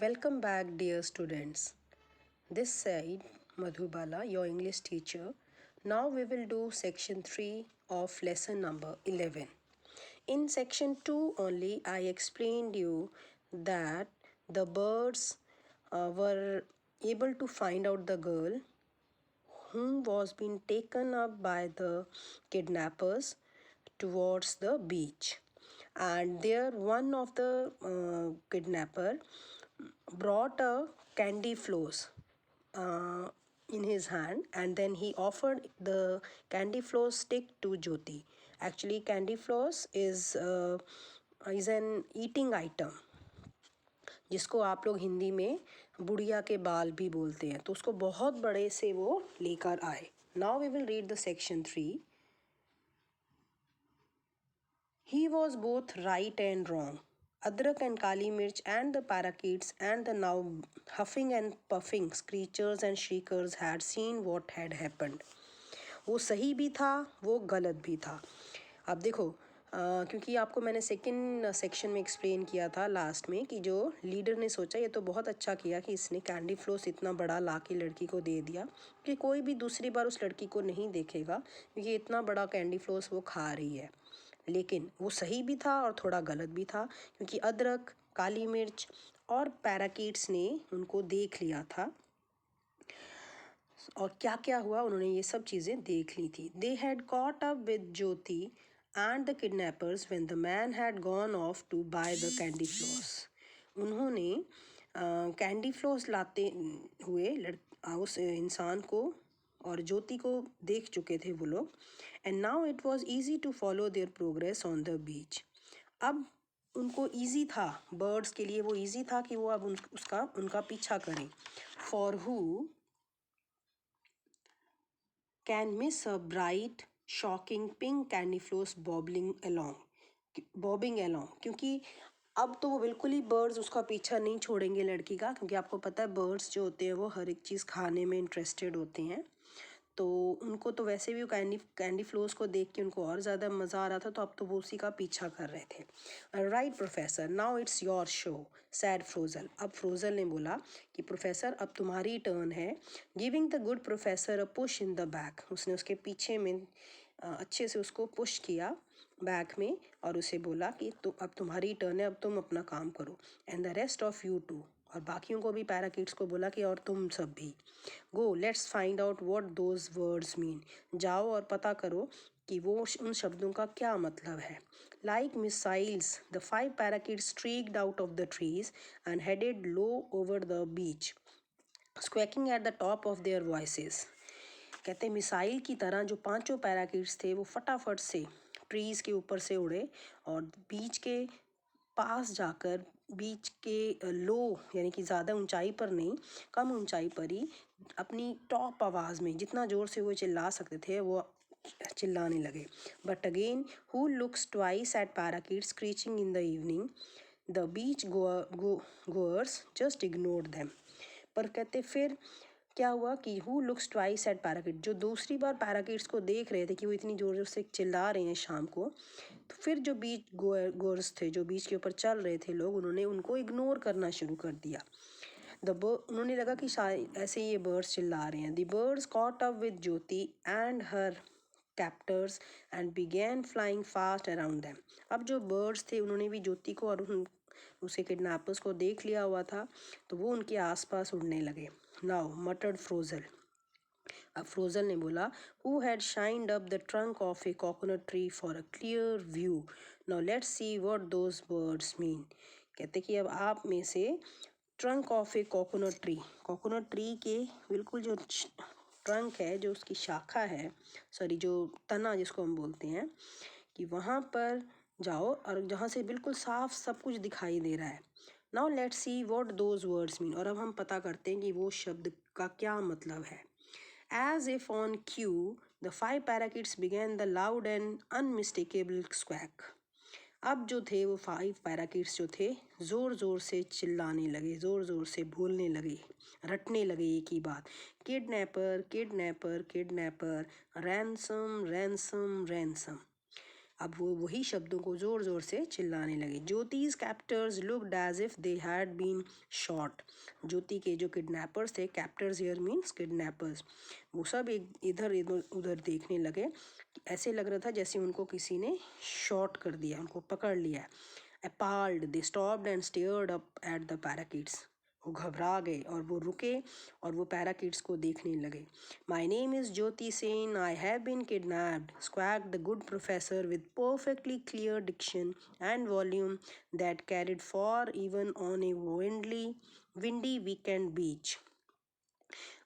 Welcome back, dear students. This side Madhubala, your English teacher. Now we will do section 3 of lesson number 11. In section 2 only, I explained you that the birds were able to find out the girl whom was being taken up by the kidnappers towards the beach, and there one of the kidnapper brought a candy floss in his hand, and then he offered the candy floss stick to Jyoti. Actually, candy floss is an eating item जिसको आप लोग हिंदी में बुढ़िया के बाल भी बोलते हैं, तो उसको बहुत बड़े से वो लेकर आए. Now we will read the section 3. He was both right and wrong. Adrak and Kali Mirch and the parakeets and the now huffing and puffing screechers and shriekers had seen what had happened. वो सही भी था, वो गलत भी था. अब देखो, क्योंकि आपको मैंने सेकंड सेक्शन में एक्सप्लेन किया था लास्ट में कि जो लीडर ने सोचा ये तो बहुत अच्छा किया कि इसने कैंडी फ्लोस इतना बड़ा ला के लड़की को दे दिया कि कोई भी दूसरी बार उस लड़की को नहीं देखेगा, क्योंकि इतना बड़ा कैंडी फ्लोस वो खा रही है. लेकिन वो सही भी था और थोड़ा गलत भी था, क्योंकि अदरक, काली मिर्च और पैराकीट्स ने उनको देख लिया था. और क्या क्या हुआ, उन्होंने ये सब चीज़ें देख ली थी. They had caught up with Jyoti and the kidnappers when the man had gone off to buy the candy floss. उन्होंने कैंडी फ्लोस लाते हुए उस इंसान को और ज्योति को देख चुके थे वो लोग. And now it was easy to follow their progress on the beach. अब उनको ईजी था, बर्ड्स के लिए वो ईजी था कि वो अब उनका पीछा करें. For who can miss a bright shocking pink candy flows bobbing along, क्योंकि अब तो वो बिल्कुल ही बर्ड्स उसका पीछा नहीं छोड़ेंगे लड़की का, क्योंकि आपको पता है बर्ड्स जो होते हैं वो हर एक चीज़ खाने में इंटरेस्टेड होते हैं. तो उनको तो वैसे भी कैंडी फ्लोस को देख के उनको और ज़्यादा मज़ा आ रहा था, तो अब तो वो उसी का पीछा कर रहे थे. Right professor, now it's your show, said Frozel. अब फ्रोजल ने बोला कि प्रोफेसर अब तुम्हारी टर्न है. Giving the good professor a push in the back. उसने उसके पीछे में अच्छे से उसको पुश किया बैक में और उसे बोला कि तो अब तुम्हारी टर्न है, अब तुम अपना काम करो. And the rest of you too, और बाकियों को भी, पैराकिड्स को बोला कि और तुम सब भी. Go let's find out what those words mean. जाओ और पता करो कि वो उन शब्दों का क्या मतलब है. Like missiles the 5 parakeets streaked out of the trees and headed low over the beach, squawking at the top of their voices. कहते मिसाइल की तरह जो 5 पैराकिड्स थे वो फटाफट से ट्रीज़ के ऊपर से उड़े और बीच के पास जाकर, बीच के लो यानी कि ज़्यादा ऊंचाई पर नहीं, कम ऊंचाई पर ही अपनी टॉप आवाज़ में जितना ज़ोर से वो चिल्ला सकते थे वो चिल्लाने लगे. But again who looks twice at parakeet screeching in the evening, the beach goers just ignored them. पर कहते फिर क्या हुआ कि who looks twice at parakeet, जो दूसरी बार पैराकिड्स को देख रहे थे कि वो इतनी ज़ोर ज़ोर से चिल्ला रहे हैं शाम को, तो फिर जो बीच गोअर्स थे, जो बीच के ऊपर चल रहे थे लोग, उन्होंने उनको इग्नोर करना शुरू कर दिया. उन्होंने लगा कि शायद ऐसे ये बर्ड्स चिल्ला रहे हैं. The birds cot up with Jyoti and her captors and began flying fast around them. अब जो बर्ड्स थे उन्होंने भी ज्योति को और उसे किडनैपर्स को देख लिया हुआ था, तो वो उनके आसपास उड़ने लगे. Now muttered Frozel. अब फ्रोजल ने बोला, who had shinned up the trunk of a coconut tree for a clear view. Now let's see what those words mean. कहते कि अब आप में से trunk of a coconut tree के बिल्कुल जो ट्रंक है, जो उसकी शाखा है, सॉरी जो तना जिसको हम बोलते हैं, कि वहाँ पर जाओ और जहाँ से बिल्कुल साफ सब कुछ दिखाई दे रहा है. Now let's see what those words mean. और अब हम पता करते हैं कि वो शब्द का क्या मतलब है. As if on cue, the 5 parakeets began the loud and unmistakable squawk. अब जो थे वो 5 पैराकिड्स जो थे ज़ोर ज़ोर से चिल्लाने लगे, ज़ोर ज़ोर से बोलने लगे, रटने लगे एक ही बात. Kidnapper kidnapper kidnapper, ransom ransom ransom. अब वो वही शब्दों को ज़ोर ज़ोर से चिल्लाने लगे। ज्योति's captors looked as if they had been shot. ज्योति के जो किडनैपर्स थे, कैप्टर्स हियर मीन्स किडनैपर्स, वो सब एक इधर इधर उधर देखने लगे। ऐसे लग रहा था जैसे उनको किसी ने शॉट कर दिया, उनको पकड़ लिया। Appalled, they stopped and stared up at the parakeets. वो घबरा गए और वो रुके और वो पैराकिड्स को देखने लगे। My name is Jyoti Sen. I have been kidnapped, squawked the good professor with perfectly clear diction and volume that carried far even on a windy weekend beach.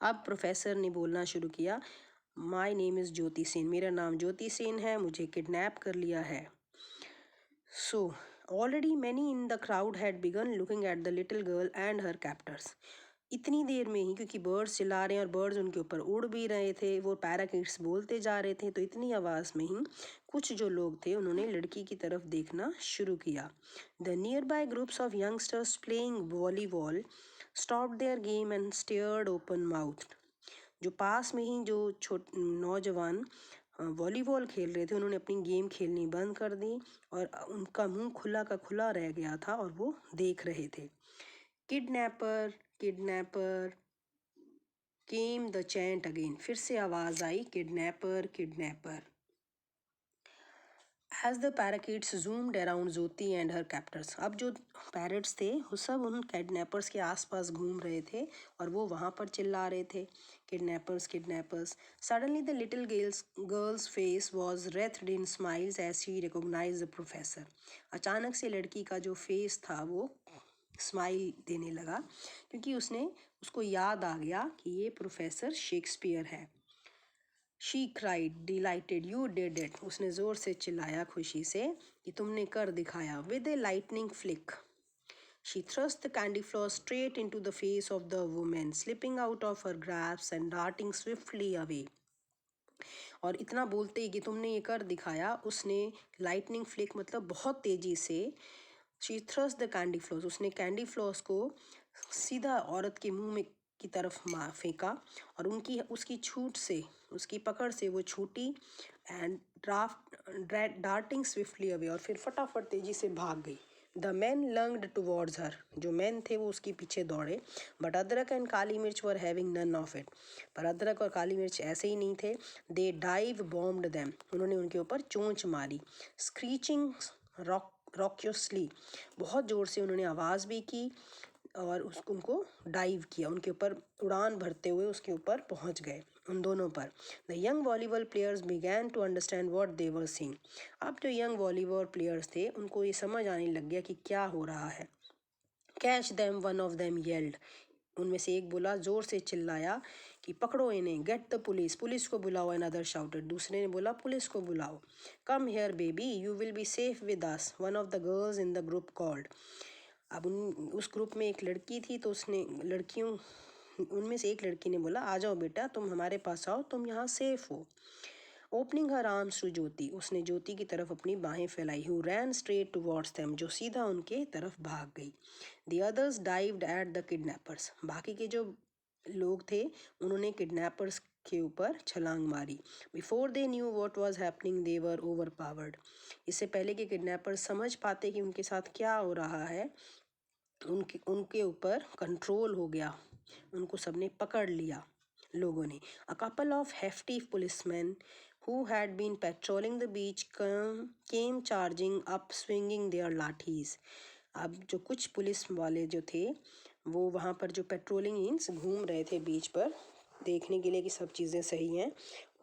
अब प्रोफेसर ने बोलना शुरू किया, माई नेम इज़ ज्योति सेन, मेरा नाम ज्योति सेन है, मुझे kidnap कर लिया है। So already many in the crowd had begun looking at the little girl and her captors. इतनी देर में ही, क्योंकि बर्ड्स चिल्ला रहे हैं और बर्ड्स उनके ऊपर उड़ भी रहे थे, वो पैराकिट्स बोलते जा रहे थे, तो इतनी आवाज़ में ही कुछ जो लोग थे उन्होंने लड़की की तरफ देखना शुरू किया। The near by groups of youngsters playing volleyball stop their game and stared open mouth. जो पास में ही जो नौजवान वॉलीबॉल खेल रहे थे, उन्होंने अपनी गेम खेलनी बंद कर दी और उनका मुंह खुला का खुला रह गया था और वो देख रहे थे। Kidnapper kidnapper came the chant again, फिर से आवाज़ आई, kidnapper kidnapper. As the parakeets zoomed around Jyoti and her captors, अब जो पैरट्स थे वो सब उन किडनैपर्स के आसपास घूम रहे थे और वो वहाँ पर चिल्ला रहे थे, kidnappers kidnappers. Suddenly the little girl's face was wreathed in smiles as she recognized the professor. अचानक से लड़की का जो फेस था वो स्माइल देने लगा, क्योंकि उसको याद आ गया कि ये प्रोफेसर शेक्सपियर है। She cried, delighted, you did it. उसने ज़ोर से चिल्लाया खुशी से कि तुमने कर दिखाया। With a lightning flick, she thrust the candy floss straight into the face of the woman, slipping out of her grasp and darting swiftly away. और इतना बोलते ही कि तुमने ये कर दिखाया, उसने लाइटनिंग फ्लिक मतलब बहुत तेज़ी से, she thrust the candy floss, उसने कैंडी फ्लॉस को सीधा औरत के मुंह में की तरफ फेंका और उसकी छूट से, उसकी पकड़ से वो छूटी एंड डार्टिंग स्विफ्टली अवे, और फिर फटाफट तेजी से भाग गई। द मैन लंग्ड टुवर्ड्स हर, जो मैन थे वो उसके पीछे दौड़े, बट अदरक and Kali Mirch were having none of it, पर अदरक और काली मिर्च ऐसे ही नहीं थे। दे डाइव बॉम्ब्ड देम, उन्होंने उनके ऊपर चोंच मारी। स्क्रीचिंग रॉक्योसली, बहुत ज़ोर से उन्होंने आवाज़ भी की और उनको डाइव किया, उनके ऊपर उड़ान भरते हुए उसके ऊपर पहुंच गए, उन दोनों पर। The young volleyball players began to understand what they were seeing, अब जो यंग वॉलीबॉल प्लेयर्स थे उनको ये समझ आने लग गया कि क्या हो रहा है। Catch them, one of them yelled, उनमें से एक बोला, ज़ोर से चिल्लाया कि पकड़ो इन्हें। गेट द पुलिस, पुलिस को बुलाओ। अनदर शाउटेड, दूसरे ने बोला पुलिस को बुलाओ। Come here baby, you will be safe with us, one of the girls in the group called. अब उस ग्रुप में एक लड़की थी, तो उसने उनमें से एक लड़की ने बोला, आ जाओ बेटा, तुम हमारे पास आओ, तुम यहाँ सेफ हो। Opening her arms to Jyoti, उसने ज्योति की तरफ अपनी बाहें फैलाई। Who ran straight towards them, जो सीधा उनके तरफ भाग गई। The others dived at the kidnappers, बाकी के जो लोग थे उन्होंने किडनैपर्स के ऊपर छलांग मारी। Before they knew what was happening they were over powered, इससे पहले कि किडनैपर्स समझ पाते कि उनके साथ क्या हो रहा है, उनके ऊपर कंट्रोल हो गया, उनको सबने पकड़ लिया लोगों ने। A couple of hefty policeman who had been patrolling the beach came charging up swinging their lathis. अब जो कुछ पुलिस वाले जो थे वो वहाँ पर जो पेट्रोलिंग मीन्स घूम रहे थे बीच पर देखने के लिए कि सब चीज़ें सही हैं,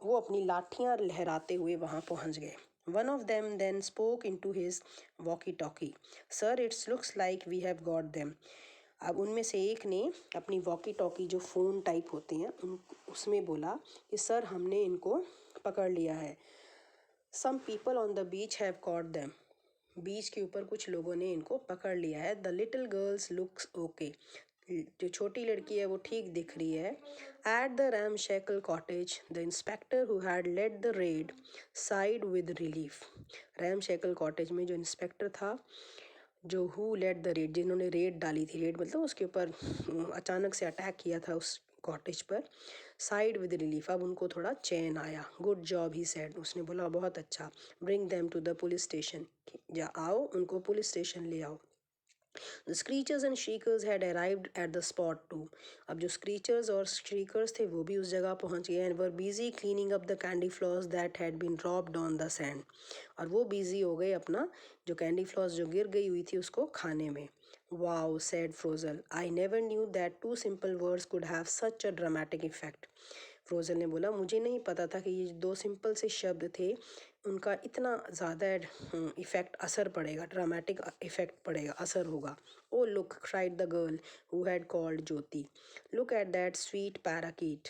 वो अपनी लाठियाँ लहराते हुए वहाँ पहुँच गए। One of them then spoke into his walkie-talkie. Sir, it looks like we have got them. अब उनमें से एक ने अपनी वॉकी टॉकी जो फ़ोन टाइप होते हैं उसमें बोला कि सर हमने इनको पकड़ लिया है। Some people on the beach have caught them, beach के ऊपर कुछ लोगों ने इनको पकड़ लिया है। The little girls looks okay, जो छोटी लड़की है वो ठीक दिख रही है। At the ramshackle cottage the inspector who had led the raid sighed with relief, ramshackle cottage में जो इंस्पेक्टर था जो हु लेड द रेड, जिन्होंने रेड डाली थी, रेड मतलब उसके ऊपर अचानक से अटैक किया था उस कॉटेज पर, साइड विद रिलीफ, अब उनको थोड़ा चैन आया। गुड जॉब ही सेड, उसने बोला बहुत अच्छा। Bring them to the police station, या आओ उनको पुलिस स्टेशन ले आओ। The screechers and shriekers had arrived at the spot too. अब जो screechers और shriekers थे वो भी उस जगह पहुंच गए and were busy cleaning up the candy floss that had been dropped on the sand. और वो busy हो गए अपना जो candy floss जो गिर गई हुई थी उसको खाने में। Wow, said Frozel. I never knew that two simple words could have such a dramatic effect. Frozen ने बोला मुझे नहीं पता था कि ये दो सिंपल से शब्द थे, उनका इतना ज़्यादा इफ़ेक्ट असर पड़ेगा, ड्रामेटिक इफ़ेक्ट पड़ेगा, असर होगा। Oh look, cried the girl who had called Jyoti, look at that sweet parakeet.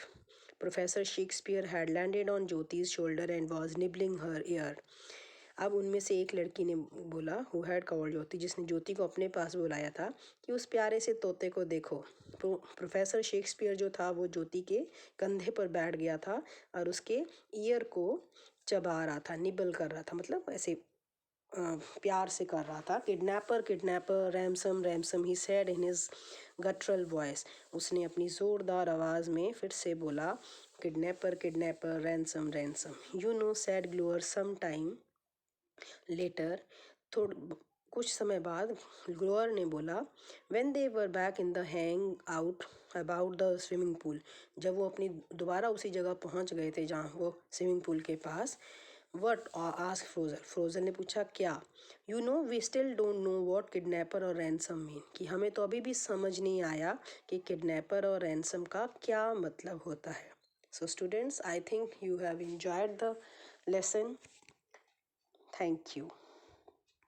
Professor Shakespeare had landed on ज्योति's shoulder and was nibbling her ear. अब उनमें से एक लड़की ने बोला, हु हैड कॉल्ड ज्योति, जिसने ज्योति को अपने पास बुलाया था, कि उस प्यारे से तोते को देखो। प्रोफेसर शेक्सपियर जो था वो ज्योति के कंधे पर बैठ गया था और उसके ईयर को चबा रहा था, निबल कर रहा था, मतलब ऐसे प्यार से कर रहा था। Kidnapper kidnapper ransom ransom he said in his guttural voice, उसने अपनी ज़ोरदार आवाज़ में फिर से बोला, kidnapper ransom ransom. You know, said Glower some time later, कुछ समय बाद ग्लोअर ने बोला, when they were back in the hang out about the swimming pool, जब वो अपनी दोबारा उसी जगह पहुंच गए थे जहाँ वो स्विमिंग पूल के पास। वट आस्क फ्रोजन, फ्रोजन ने पूछा क्या। You know, we still don't know what kidnapper और रैंसम मीन, कि हमें तो अभी भी समझ नहीं आया कि किडनैपर और रैंसम का क्या मतलब होता है। So students, I think you have enjoyed the lesson. Thank you.